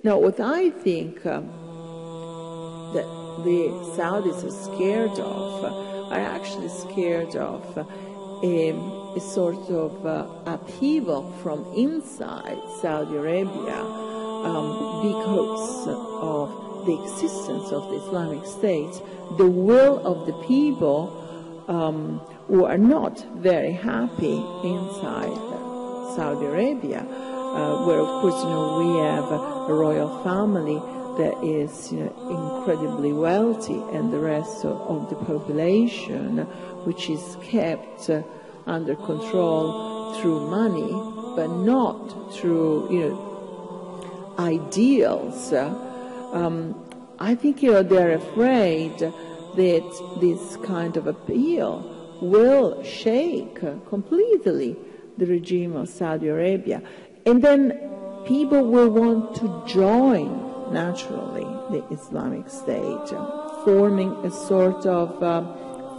Now, what I think that the Saudis are scared of are actually scared of a sort of upheaval from inside Saudi Arabia because of the existence of the Islamic State, the will of the people who are not very happy inside Saudi Arabia, where, of course, we have a royal family that is incredibly wealthy, and the rest of the population, which is kept under control through money, but not through ideals. I think they're afraid that this kind of appeal will shake completely the regime of Saudi Arabia, and then people will want to join naturally the Islamic State, forming a sort of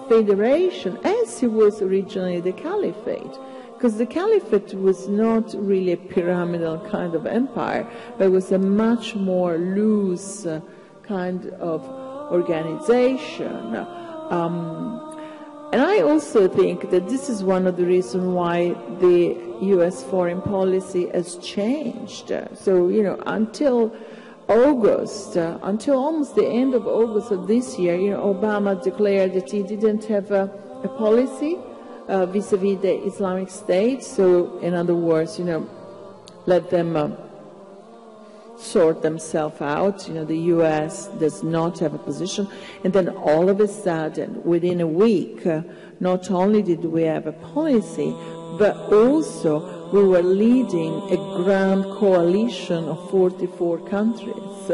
federation, as it was originally the Caliphate. Because the Caliphate was not really a pyramidal kind of empire, but it was a much more loose kind of organization. And I also think that this is one of the reasons why the U.S. foreign policy has changed. So, until August, until almost the end of August of this year, Obama declared that he didn't have a policy vis-a-vis the Islamic State. So, in other words, let them sort themselves out. The U.S. does not have a position. And then all of a sudden, within a week, not only did we have a policy, but also we were leading a grand coalition of 44 countries,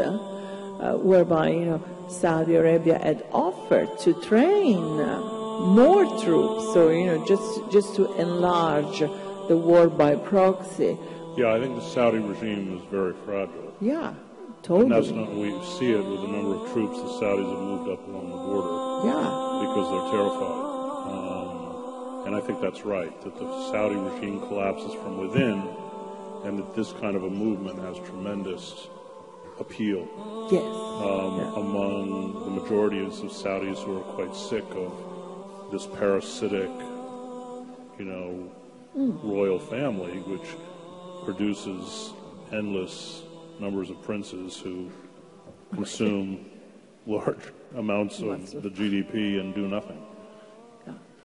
whereby Saudi Arabia had offered to train more troops. So just to enlarge the war by proxy. Yeah, I think the Saudi regime is very fragile. Yeah, totally. And that's not, we see it with the number of troops the Saudis have moved up along the border. Yeah. Because they're terrified. And I think that's right, that the Saudi regime collapses from within, and that this kind of a movement has tremendous appeal. Yes. Among the majority of Saudis who are quite sick of this parasitic, royal family, which produces endless numbers of princes who consume large amounts of the GDP and do nothing.